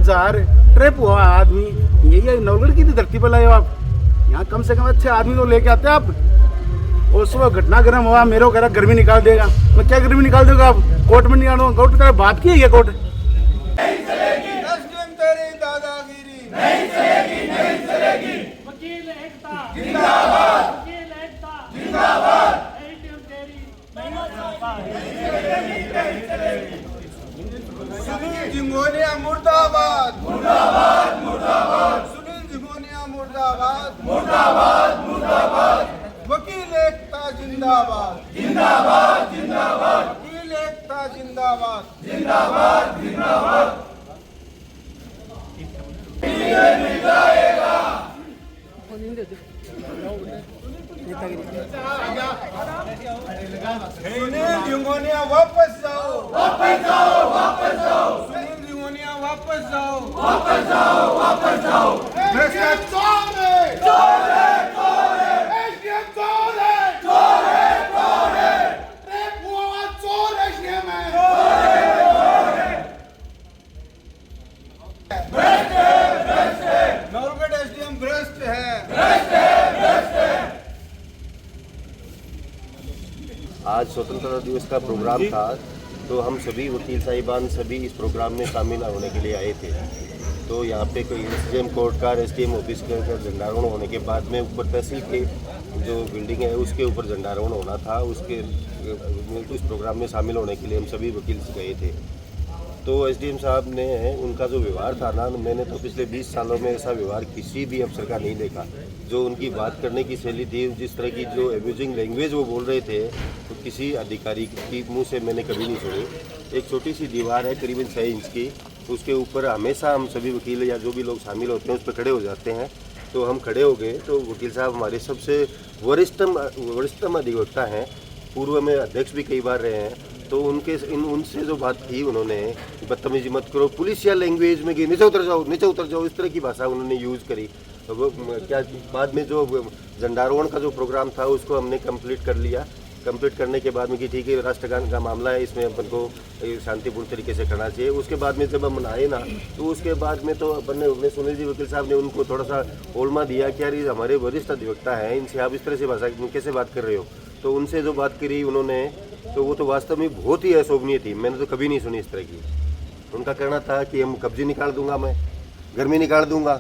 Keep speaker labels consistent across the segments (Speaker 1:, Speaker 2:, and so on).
Speaker 1: 5000 trip हुआ आदमी, यही नवगढ़ की धरती पर लाए हो आप। यहाँ कम से कम अच्छे आदमी तो लेके आते आप। और सुबह घटना गर्म हुआ, मेरे को कह रहा गर्मी निकाल देगा। मैं क्या गर्मी निकाल दूंगा आप? कोर्ट में नहीं आना, कोर्ट तेरा बाप की है ये कोर्ट।
Speaker 2: नहीं चलेगी तेरी दादागिरी, नहीं चलेगी, नहीं चलेगी।
Speaker 3: वकील एकता
Speaker 2: जिंदाबाद,
Speaker 3: वकील एकता
Speaker 2: जिंदाबाद। सुनील झिंगोनिया मुर्दाबाद, मुर्दाबाद, मुर्दाबाद। सुनील झिंगोनिया मुर्दाबाद, मुर्दाबाद, मुर्दाबाद। वकील एकता जिंदाबाद, जिंदाबाद, जिंदाबाद। वकील एकता जिंदाबाद, जिंदाबाद, जिंदाबाद। मिल जाएगा। सुनील झिंगोनिया वापस जाओ, वापस जाओ, वापस जाओ। सुनील झिंगोनिया वापस जाओ, वापस जाओ, वापस जाओ। भ्रष्टाचार है, चोर है, चोर है। एसडीएम चोर है, चोर है, चोर है। ट्रैप हुआ चोर एसडीएम है, चोर है, चोर है। भ्रष्ट है, भ्रष्ट है। नवगढ़ एसडीएम भ्रष्ट है, भ्रष्ट है, भ्रष्ट है।
Speaker 4: आज स्वतंत्रता दिवस का प्रोग्राम था, तो हम सभी वकील साहिबान सभी इस प्रोग्राम में शामिल होने के लिए आए थे। तो यहाँ पे कोई एसडीएम कोर्ट का, एसडीएम ऑफिस का झंडारोहण होने के बाद में ऊपर तहसील के जो बिल्डिंग है उसके ऊपर झंडारोहण होना था। उसके उस प्रोग्राम में शामिल होने के लिए हम सभी वकील गए थे। तो एसडीएम साहब ने उनका जो व्यवहार था ना, मैंने तो पिछले 20 सालों में ऐसा व्यवहार किसी भी अफसर का नहीं देखा। जो उनकी बात करने की शैली थी, जिस तरह की जो एब्यूजिंग लैंग्वेज वो बोल रहे थे, तो किसी अधिकारी की मुंह से मैंने कभी नहीं सुनी। एक छोटी सी दीवार है करीबन 6 इंच की, उसके ऊपर हमेशा हम सभी वकील या जो भी लोग शामिल होते हैं उस पर खड़े हो जाते हैं। तो हम खड़े हो गए, तो वकील साहब हमारे सबसे वरिष्ठतम अधिवक्ता हैं, पूर्व में अध्यक्ष भी कई बार रहे हैं। तो उनसे जो बात की उन्होंने, बदतमीजी मत करो, पुलिसिया लैंग्वेज में कि नीचे उतर जाओ, नीचे उतर जाओ, इस तरह की भाषा उन्होंने यूज़ करी। तो वो क्या बाद में जो झंडारोहण का जो प्रोग्राम था उसको हमने कंप्लीट कर लिया। कंप्लीट करने के बाद में कि ठीक है राष्ट्रगान का मामला है, इसमें अपन को शांतिपूर्ण तरीके से करना चाहिए। उसके बाद में जब हम आए ना, तो उसके बाद में तो अपन ने सुनील जी वकील साहब ने उनको थोड़ा सा ओलमा दिया कि यार ये हमारे वरिष्ठ अधिवक्ता हैं, इनसे आप इस तरह से भाषा कैसे बात कर रहे हो। तो उनसे जो बात करी उन्होंने, तो वो तो वास्तव में बहुत ही अशोभनीय थी, मैंने तो कभी नहीं सुनी इस तरह की। उनका कहना था कि हम कब्जे निकाल दूंगा, मैं गर्मी निकाल दूंगा।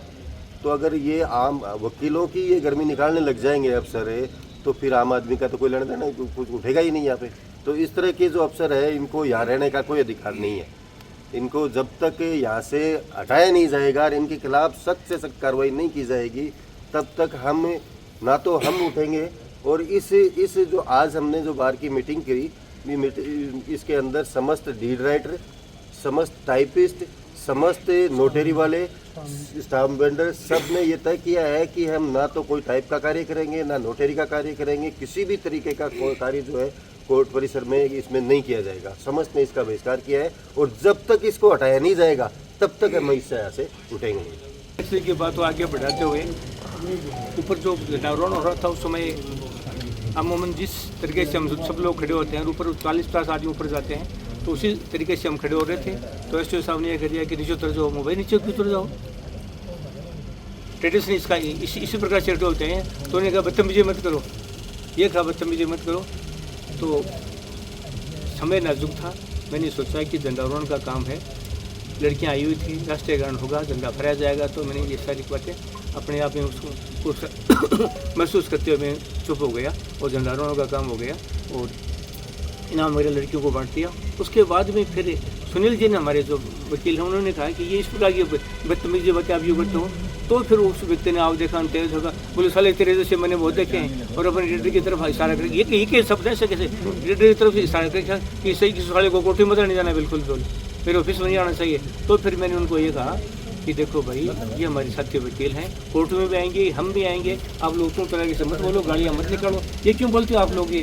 Speaker 4: तो अगर ये आम वकीलों की ये गर्मी निकालने लग जाएंगे अफसर है, तो फिर आम आदमी का तो कोई लेना देना कुछ उठेगा ही नहीं यहाँ पे। तो इस तरह के जो अफसर है, इनको यहाँ रहने का कोई अधिकार नहीं है। इनको जब तक यहाँ से हटाया नहीं जाएगा और इनके खिलाफ सख्त से सख्त कार्रवाई नहीं की जाएगी, तब तक हम ना तो हम उठेंगे। और इस जो आज हमने जो बार की मीटिंग करी, इसके अंदर समस्त डीड राइटर, समस्त टाइपिस्ट, समस्त नोटरी वाले, स्टाम्प वेंडर, सब ने ये तय किया है कि हम ना तो कोई टाइप का कार्य करेंगे, ना नोटरी का कार्य करेंगे, किसी भी तरीके का कार्य जो है कोर्ट परिसर में इसमें नहीं किया जाएगा। समस्त ने इसका बहिष्कार किया है और जब तक इसको हटाया नहीं जाएगा तब तक हम इससे यहाँ से उठेंगे।
Speaker 5: फैसले की बात को आगे बढ़ाते हुए ऊपर जो झंडारोहण हो रहा था उस समय अमूमन जिस तरीके से हम सब लोग खड़े होते हैं, ऊपर 40-50 आदमी ऊपर जाते हैं, तो उसी तरीके से हम खड़े हो रहे थे। तो एसडीओ साहब ने यह कह दिया कि नीचे उतर जाओ, मोबाइल नीचे उतर जाओ। ट्रेडिशन इसका इसी प्रकार से खड़े होते हैं। तो उन्होंने कहा बदतमीजी मत करो, ये कहा बदतमीजी मत करो। तो समय नाजुक था, मैंने सोचा कि झंडारोहण का काम है, लड़कियां आई हुई थी, राष्ट्रीय गान होगा, झंडा फहराया जाएगा। तो मैंने ये सारी बातें अपने आप में उसको महसूस करते हुए मैं चुप हो गया और झंडारोहण का काम हो गया और इनाम वगैरह लड़कियों को बांट दिया। उसके बाद में फिर सुनील जी ने, हमारे जो वकील हैं, उन्होंने कहा कि ये इस प्रकार की बदतमीजी बातें आप यूँ करते हो। तो फिर उस व्यक्ति ने आओ देखा, तेज होगा, बोले साले तेरे जैसे मैंने बहुत देखे हैं, और अपने लीडर की तरफ इशारा कर, ये के शब्द ऐसे कैसे लीडर की तरफ इशारा कर कि सही किसी साले को कोठी मत नहीं जाना, बिल्कुल फिर ऑफिस में नहीं आना चाहिए। तो फिर मैंने उनको ये कहा कि देखो भाई, ये हमारे साथी वकील हैं, कोर्ट में भी आएंगे, हम भी आएंगे, आप लोग तो तरह से मत बोलो, गालियाँ मत निकालो, ये क्यों बोलते हो आप लोग, ये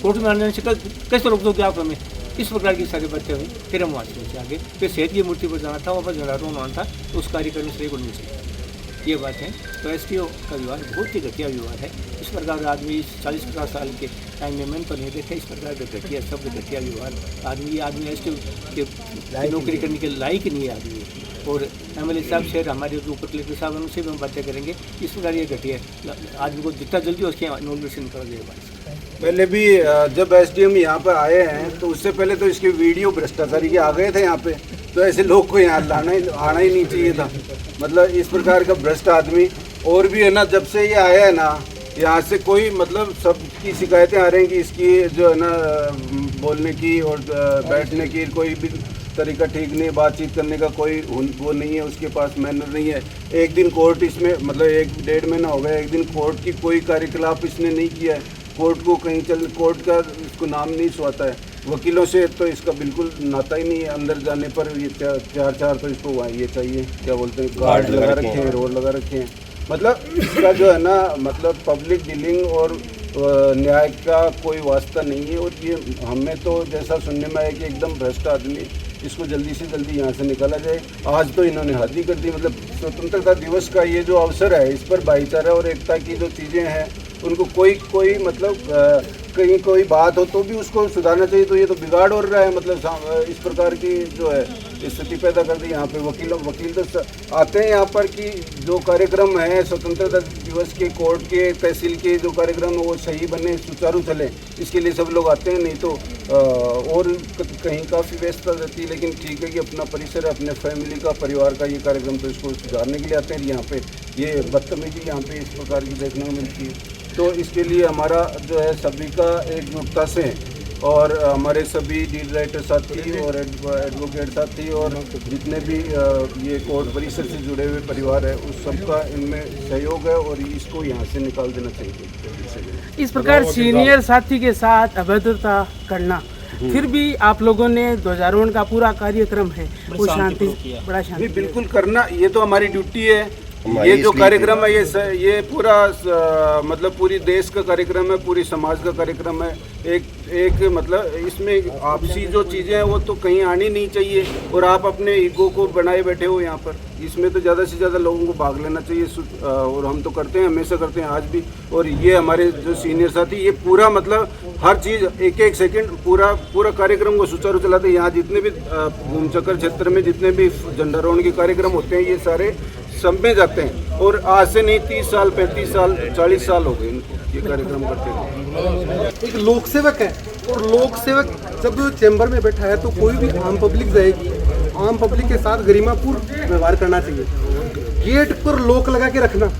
Speaker 5: कोर्ट में आने से कैसे रोक दोगे आप हमें, इस प्रकार की सारी बातें हुई। फिर हम वहाँ से आगे फिर सेठ की मूर्ति पर जाना था, वहाँ पर झंडारोहण होना था, उस कार्यक्रम से उड़ने से ये बात है। तो एसडीओ का व्यवहार बहुत ही घटिया व्यवहार है। इस प्रकार आदमी 40-50 साल के टाइम में मैंने तो नहीं देखा इस प्रकार का घटिया शब्द, घटिया व्यवहार। आदमी एसडीओ के नौकरी करने के लायक नहीं है आदमी। और MLA साहब से हमारे जो ऊपर कलेक्टर साहब हैं उनसे भी हम बातें करेंगे। इस प्रकार ये घटिया आदमी को जितना जल्दी उसके इनोग्रेशन करा जाएगा।
Speaker 2: पहले भी जब SDM यहाँ पर आए हैं तो उससे पहले तो इसके वीडियो भ्रष्टाचारी के आ गए थे यहाँ पे, तो ऐसे लोग को यहाँ आना ही नहीं चाहिए था। मतलब इस प्रकार का भ्रष्ट आदमी और भी है ना, जब से ये आया है ना यहाँ से कोई मतलब सबकी शिकायतें आ रही हैं कि इसकी जो है ना बोलने की और बैठने की कोई भी तरीका ठीक नहीं, बातचीत करने का कोई वो नहीं है, उसके पास मैनर नहीं है। एक दिन कोर्ट इसमें मतलब 1-1.5 महीना हो गया, एक दिन कोर्ट की कोई कार्यकलाप इसने नहीं किया है। कोर्ट को कहीं कोर्ट का इसको नाम नहीं सुहाता है। वकीलों से तो इसका बिल्कुल नाता ही नहीं है। अंदर जाने पर ये चार तो इसको ये चाहिए, क्या बोलते हैं, गार्ड लगा रखे हैं, रोड लगा रखे हैं। मतलब इसका जो है ना मतलब पब्लिक डीलिंग और न्याय का कोई वास्ता नहीं है। और ये हमें तो जैसा सुनने में आया कि एकदम भ्रष्ट आदमी, इसको जल्दी से जल्दी यहाँ से निकाला जाए। आज तो इन्होंने हद ही कर दी। मतलब स्वतंत्रता दिवस का ये जो अवसर है, इस पर भाईचारा और एकता की जो चीज़ें हैं उनको कोई मतलब कहीं कोई बात हो तो भी उसको सुधारना चाहिए। तो ये तो बिगाड़ हो रहा है। मतलब इस प्रकार की जो है स्थिति पैदा कर दी। यहाँ पे वकील तो आते हैं यहाँ पर कि जो कार्यक्रम है स्वतंत्रता दिवस के, कोर्ट के, तहसील के जो कार्यक्रम है वो सही बने, सुचारू चले, इसके लिए सब लोग आते हैं। नहीं तो और कहीं काफ़ी व्यस्तता रहती है। लेकिन ठीक है कि अपना परिसर, अपने फैमिली का, परिवार का ये कार्यक्रम, तो इसको सुधारने के लिए आते हैं। यहाँ पे ये बदतमीजी यहाँ पे इस प्रकार की देखने को मिलती है। तो इसके लिए हमारा जो है सभी का एकजुटता से, और हमारे सभी लीड राइटर साथी और एडवोकेट साथी और जितने भी ये कोर्ट परिसर से जुड़े हुए परिवार है, उस सबका इनमें सहयोग है और इसको यहाँ से निकाल देना चाहिए।
Speaker 6: इस प्रकार सीनियर साथी के साथ अभद्रता करना, फिर भी आप लोगों ने ध्वजारोहण का पूरा कार्यक्रम है वो बड़ा शांति
Speaker 2: बिल्कुल करना, ये तो हमारी ड्यूटी है। ये जो कार्यक्रम है ये पूरा मतलब पूरी देश का कार्यक्रम है, पूरी समाज का कार्यक्रम है। एक मतलब इसमें आपसी जो चीज़ें हैं वो तो कहीं आनी नहीं चाहिए। और आप अपने ईगो को बनाए बैठे हो यहाँ पर, इसमें तो ज़्यादा से ज़्यादा लोगों को भाग लेना चाहिए। और हम तो करते हैं, हमेशा करते हैं, आज भी। और ये हमारे जो सीनियर साथी, ये पूरा मतलब हर चीज़ एक सेकंड पूरा कार्यक्रम को सुचारू चलाते हैं। यहाँ जितने भी घूम चक्कर क्षेत्र में जितने भी झंडारोहण के कार्यक्रम होते हैं, ये सारे सब में जाते हैं। और आज से नहीं 30 साल, 35 साल, 40 साल हो गए इनको ये कार्यक्रम करते हैं।
Speaker 7: एक लोक सेवक है, और लोक सेवक जब चैम्बर में बैठा है तो कोई भी आम पब्लिक जाएगी, आम पब्लिक के साथ गरिमापूर्ण व्यवहार करना चाहिए। गेट पर लॉक लगा के रखना,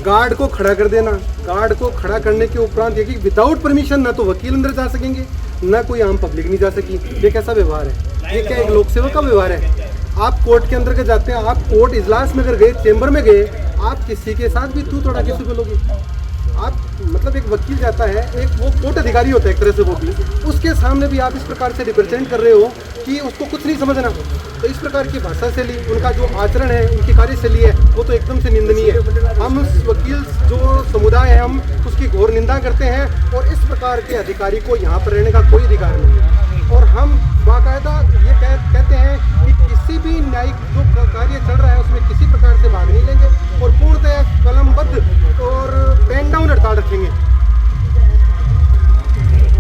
Speaker 7: गार्ड को खड़ा कर देना, गार्ड को खड़ा करने के उपरांत ये कि विदाउट परमिशन ना तो वकील अंदर जा सकेंगे, ना कोई आम पब्लिक नहीं जा सकी। ये कैसा व्यवहार है? ये क्या एक लोक सेवक का व्यवहार है? आप कोर्ट के अंदर के जाते हैं, आप कोर्ट इजलास में अगर गए, चैम्बर में गए, आप किसी के साथ भी तू थोड़ा कैसे बोलोगे? आप मतलब एक वकील जाता है, एक वो कोर्ट अधिकारी होता है एक तरह से, वो भी उसके सामने भी आप इस प्रकार से रिप्रेजेंट कर रहे हो कि उसको कुछ नहीं समझना। तो इस प्रकार की भाषा शैली, उनका जो आचरण है, उनकी कार्यशैली है, वो तो एकदम से निंदनीय है। हम उस वकील जो समुदाय है, हम उसकी घोर निंदा करते हैं। और इस प्रकार के अधिकारी को यहाँ पर रहने का कोई अधिकार नहीं है। और हम बाकायदा ये कहते हैं कि किसी भी न्यायिक जो कार्य चल रहा है उसमें किसी प्रकार से भाग नहीं लेंगे और पूर्णतः कलमबद्ध और पेन डाउन हड़ताल रखेंगे।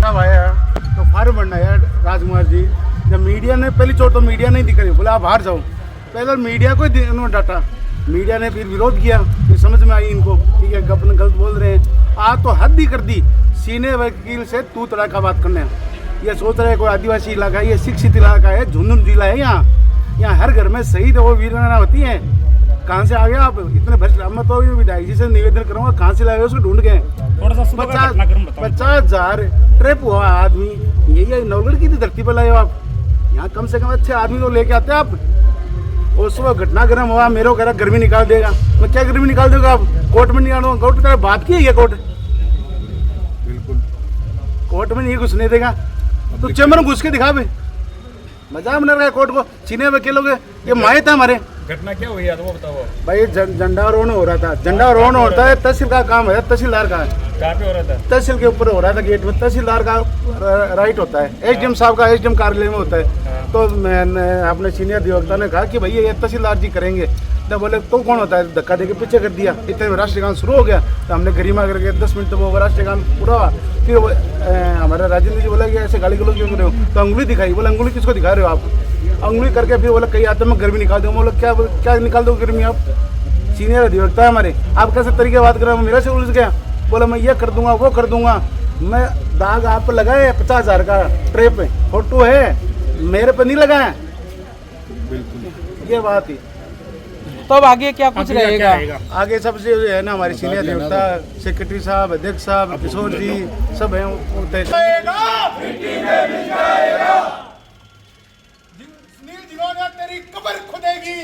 Speaker 1: अब आया तो फार्म बनना है राजकुमार जी। जब मीडिया ने पहली चोट तो मीडिया नहीं दिखाई, बोला आप बाहर जाओ। पहले मीडिया को इन्होंने डांटा, मीडिया ने फिर विरोध किया, फिर समझ में आई इनको, ठीक है अपने गलत बोल रहे हैं। आज तो हद ही कर दी, सीनियर वकील से तू तड़ा का बात करने। ये सोच रहे कोई आदिवासी इलाका है, ये शिक्षित इलाका है, झुंझुनू जिला है। यहाँ हर घर में शहीद वो वीरांगना होती हैं। कहाँ से आ गए आप इतने भ्रष्ट? मैं तो विधायक जी से निवेदन करूँगा, कहाँ से लाए उसको ढूंढ गए। 50,000 ट्रिप हुआ आदमी, यही नवगढ़ की धरती पर लाए आप। यहाँ कम से कम अच्छे आदमी तो लेके आते आप। और सुबह घटना गर्म हुआ, मेरे को कह रहा गर्मी निकाल देगा। मैं क्या गर्मी निकाल दूंगा? आप कोर्ट में निकाल दूंगा। कोर्ट की बात की है ये कोर्ट, बिल्कुल कोर्ट में नहीं घुसने देगा। तो चैम्बर में घुस के दिखा भाई, मजाक बना रहा है कोर्ट को। चीने वकीलों के ये माए था हमारे। घटना क्या हुई है वो बताओ भाई। झंडारोहण हो रहा था, झंडारोहण होता है तहसील का काम है, तहसीलदार का। कहाँ पे हो रहा था? तहसील के ऊपर हो रहा था, गेट में। तहसीलदार का राइट होता है, एसडीएम साहब का एसडीएम कार्यालय में होता है। तो मैंने अपने सीनियर अधिवक्ता ने कहा कि भैया ये तहसीलदार जी करेंगे। तो बोले तो कौन होता है? धक्का देके पीछे कर दिया। इतने में राष्ट्रगान शुरू हो गया, तो हमने गरिमा करके 10 मिनट तक वो राष्ट्रगान पूरा हुआ। फिर हमारा राजेंद्र जी बोला कि ऐसे गाली गलौज क्यों कर रहे हो? तो अंगुली दिखाई। बोला अंगुली किसको दिखा रहे हो आप? अंगुली करके फिर बोला कहीं आता मैं गर्मी निकाल दूंगा। बोला क्या क्या निकाल दो गर्मी आप? सीनियर अधिवक्ता है हमारे, आप कैसे तरीके बात कर रहे हो? मेरे से उलझ गया। बोला मैं ये कर दूंगा वो कर दूंगा। मैं दाग आप पर लगाए 50,000 का ट्रे पे, फोटो है, मेरे पे नहीं लगाया। बिल्कुल ये बात है।
Speaker 6: तो अब आगे क्या कुछ रहेगा?
Speaker 1: आगे सबसे है ना हमारे सीनियर अधिवक्ता सेक्रेटरी साहब, अध्यक्ष साहब, किशोर जी सब हैं, वो तय
Speaker 2: सुनील जिन्होंने तेरी कब्र खुदेगी।